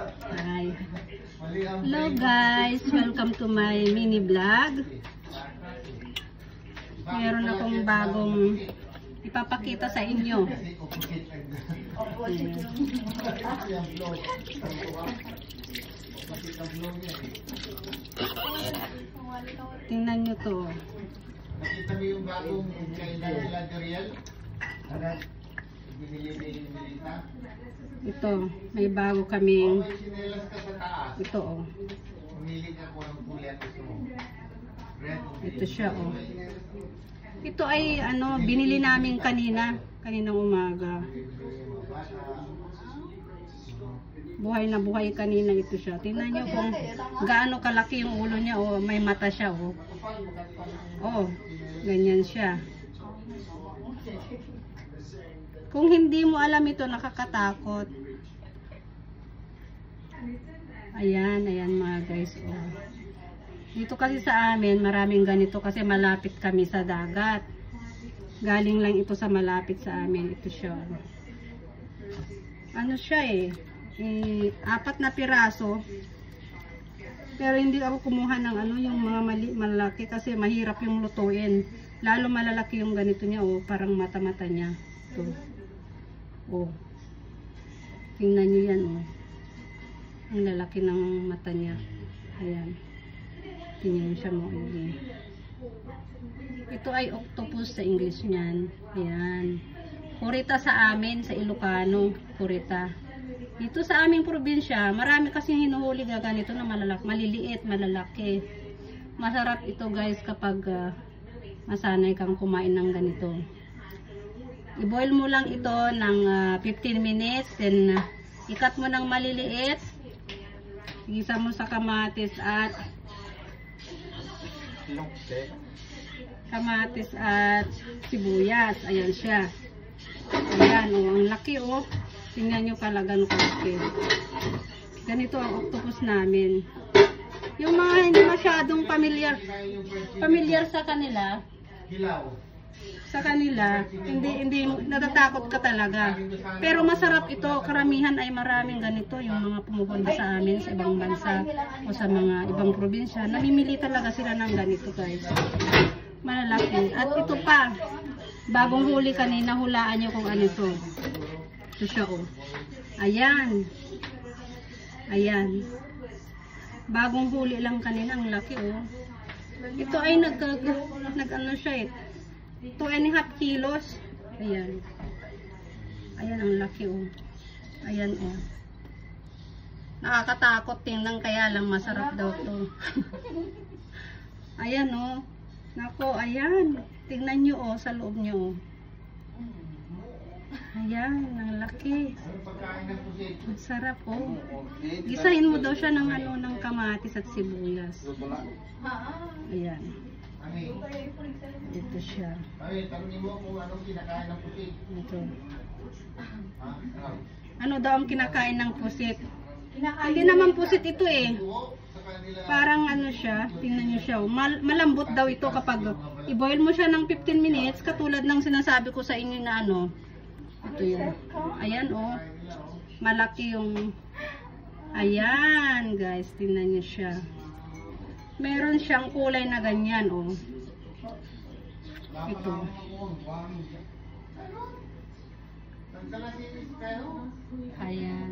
Hi. Hello guys, welcome to my mini vlog. Meron akong bagong ipapakita sa inyo. Tingnan nyo to. Nakita mo yung bagong kailan nila Dariel? Ito, may bago kaming ito oh. Ito siya oh. Ito ay ano, binili namin kaninang umaga. Buhay na buhay kanina ito siya. Tingnan nyo kung gaano kalaki yung ulo niya oh, may mata siya oh. Oh, ganyan siya. Kung hindi mo alam ito, nakakatakot. Ayan, ayan mga guys. Oh. Dito kasi sa amin, maraming ganito kasi malapit kami sa dagat. Galing lang ito sa malapit sa amin. Ito siya. Ano siya eh. 4 na piraso. Pero hindi ako kumuha ng ano, yung mga malaki kasi mahirap yung lutuin. Lalo malalaki yung ganito niya. Oh, parang mata-mata niya. Ito. Oh. Tingnan niyo yan oh. Ang lalaki ng mata niya. Ayan. Tingnan siya mo. Ito ay octopus sa English niyan. Ayan. Kurita sa amin, sa Ilocano. Kurita. Dito sa aming probinsya, marami kasing hinuhuli ganito na malalaki. Maliliit, malalaki. Masarap ito guys kapag masanay kang kumain ng ganito. I-boil mo lang ito ng 15 minutes. Then, ikat mo ng maliliit. Igisa mo sa kamatis at sibuyas. Ayan siya. Ayan, oh, ang laki oh. Tingnan nyo pala gano'ng kalaki. Ganito ang octopus namin. Yung mga hindi masyadong familiar sa kanila, hindi natatakot ka talaga. Pero masarap ito. Karamihan ay maraming ganito. Yung mga pumupunta sa amin sa ibang bansa o sa mga ibang probinsya, namimili talaga sila ng ganito guys. Malalaki. At ito pa, bagong huli kanina, hulaan nyo kung ano ito. Ito siya oh. Ayan. Ayan. Bagong huli lang kanina, ang laki oh. Ito ay nag-ano siya eh. 2.5 kilos. Ayan. Ayan ang laki oh. Ayan oh. Nakakatakot tingnan, kaya lang masarap daw to. Ayan oh. Nako, ayan. Tingnan nyo oh, sa loob nyo oh. Ayan, ang laki. Ang sarap oh. Gisahin mo daw siya ng ano, ng kamatis at sibuyas. Ayan. Dito siya. Ito. Ano daw ang kinakain ng pusit? Hindi naman pusit ito eh. Parang ano siya, tingnan nyo siya. Malambot daw ito kapag i-boil mo siya ng 15 minutes, katulad ng sinasabi ko sa inyo na ano. Ito yun. Ayan oh. Malaki yung... Ayan guys, tingnan nyo siya. Meron siyang kulay na ganyan oh. Ito. Ayan. Ayan.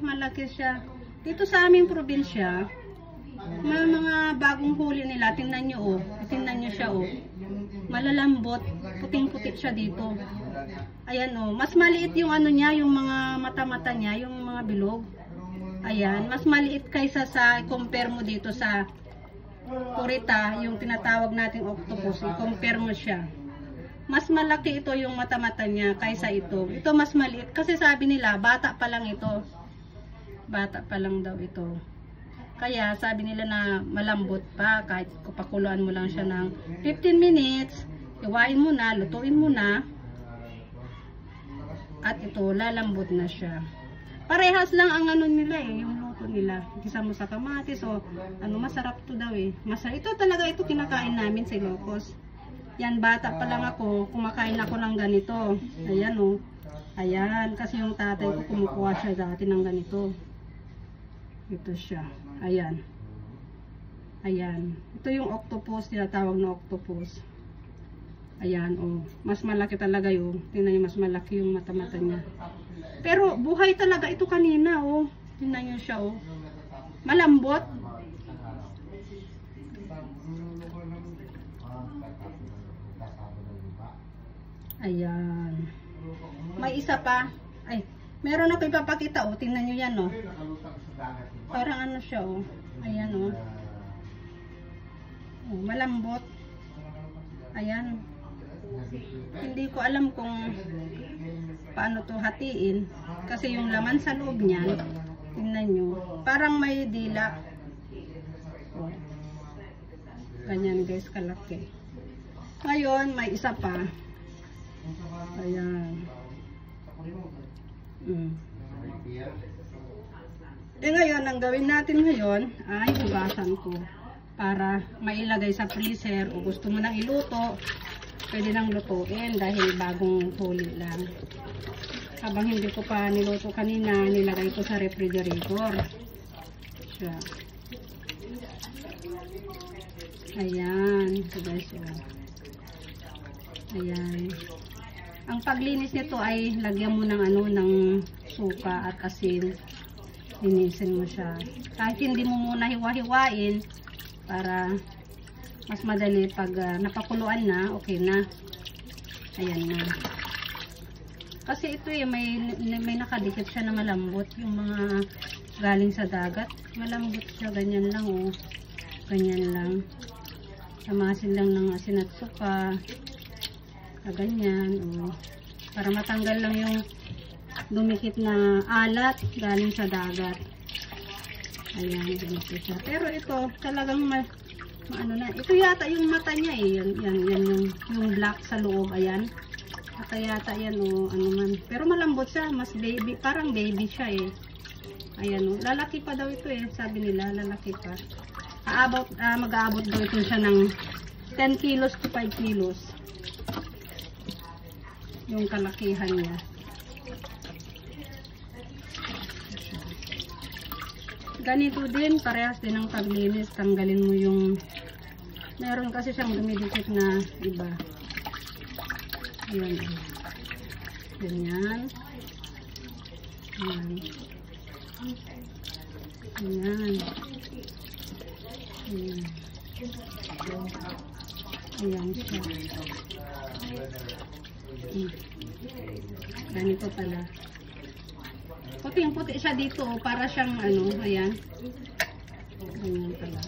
Malaki siya. Dito sa aming probinsya, may mga bagong huli nila. Tingnan nyo oh. Tingnan nyo siya oh. Malalambot. Puting-puti siya dito. Ayan oh. Mas maliit yung ano niya, yung mga mata-mata niya, yung mga bilog. Ayan. Mas maliit kaysa sa compare mo dito sa kurita, yung tinatawag nating octopus. I-compare mo siya. Mas malaki ito yung mata-mata niya kaysa ito. Ito mas maliit. Kasi sabi nila, bata pa lang ito. Bata pa lang daw ito. Kaya sabi nila na malambot pa, kahit pakuluan mo lang siya ng 15 minutes, iwain mo na, lutuin mo na, at ito, lalambot na siya. Parehas lang ang ano nila eh, yung luto nila. Gisa mo sa kamatis o ano, masarap to daw eh. Ito talaga, ito kinakain namin sa Ilocos. Yan, bata pa lang ako, kumakain ako ng ganito. Ayan o. Ayan, kasi yung tatay ko kumukuha siya dati ng ganito. Ito siya. Ayan. Ayan. Ito yung octopus, tinatawag na octopus. Ayan o. Mas malaki talaga yun. Tingnan nyo, mas malaki yung mata-mata niya. Pero buhay talaga ito kanina o. Tingnan nyo siya o. Malambot. Ayan. May isa pa. Ay, meron ako ipapakita oh. Tingnan nyo yan oh. Parang ano siya oh. Ayan oh. Oh, malambot. Ayan. Hindi ko alam kung paano to hatiin. Kasi yung laman sa loob niyan, tingnan nyo. Parang may dila. Oh. Ganyan guys, kalaki. Ngayon, may isa pa. Ayan. Ngayon, ang gawin natin ngayon ay hugasan ko para mailagay sa freezer. O gusto mo nang iluto, pwede nang lutuin dahil bagong huli lang. Habang hindi ko pa niluto kanina, nilagay ko sa refrigerator. Siya. Ayan. So guys, ayan. Ang paglinis nito ay lagyan mo ng ano, ng suka at asin. Linisin mo siya. Kahit hindi mo muna hiwa-hiwain para mas madali pag napakuluan na, okay na. Ayan na. Kasi ito may nakadikit siya na malambot. Yung mga galing sa dagat, malambot siya. Ganyan lang oh. Ganyan lang. Samasin lang ng asin at suka. Ganyan oh. Para matanggal lang yung dumikit na alat galing sa dagat. Ayan, ganito siya. Pero ito talagang ano na. Ito yata yung mata niya eh. Yan yung black sa loob. Ayan. Mata yata yan o ano man. Pero malambot siya. Mas baby. Parang baby siya eh. Ayan o. Lalaki pa daw ito eh. Sabi nila lalaki pa. Mag-aabot daw ito siya ng 10 kilos to 5 kilos. Yung kalakihan niya. Ganito din, parehas din ang paglinis. Tanggalin mo yung meron kasi siyang dumidikit na iba. Ayan. Ganyan. Ayan. Ayan. Ayan. Ayan siya. Ganito pala. Puting-puti siya dito para siyang ano, ayan. Ganyan pala.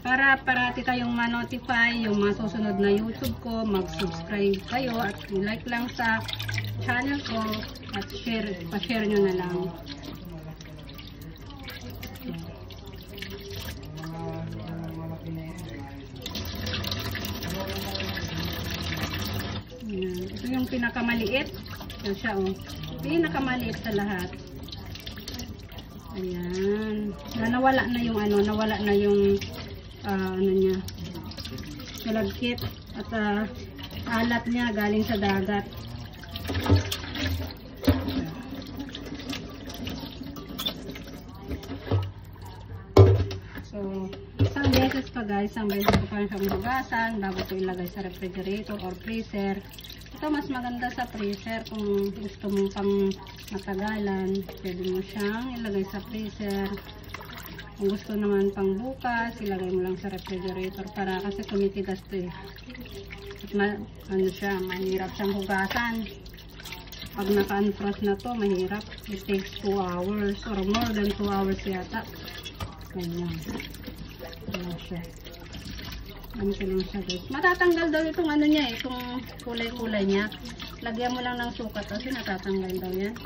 Para parati kayong ma-notify yung mga susunod na YouTube ko, mag-subscribe kayo at like lang sa channel ko at pa-share nyo na lang. Ito yung pinakamaliit. Ito siya oh. Pinakamaliit sa lahat. Ayan. Nawala na yung ano, nawala na yung ano niya. Malagkit at alat niya galing sa dagat. So, isang beses pa guys, isang beses ko pa siyang hugasan bago ko ilagay sa refrigerator or freezer. Ito mas maganda sa freezer kung gusto mo pang matagalan. Pwede mo siyang ilagay sa freezer. Kung gusto naman pang bukas, ilagay mo lang sa refrigerator para kasi tumitigas to eh. At ano siya, mahirap siyang hugasan. Pag naka-unfrost na to, mahirap. It takes 2 hours or more than 2 hours yata. Ganyan. Ganyan siya. Ganito lang siya guys. Matatanggal daw itong ano niya eh, itong kulay-kulay niya. Lagyan mo lang ng sukat kasi natatanggal daw yan.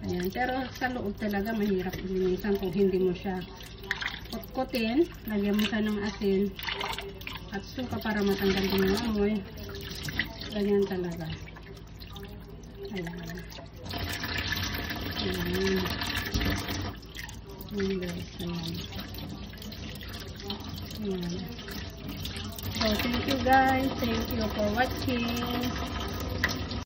Ayan. Pero sa loob talaga mahirap linisan kung hindi mo siya kutkutin. Lagyan mo siya ng asin at suka para matanggal din yung amoy. Ganyan talaga. Ayan. Ayan. Ayan guys. Ayan. Ayan. So, thank you guys. Thank you for watching.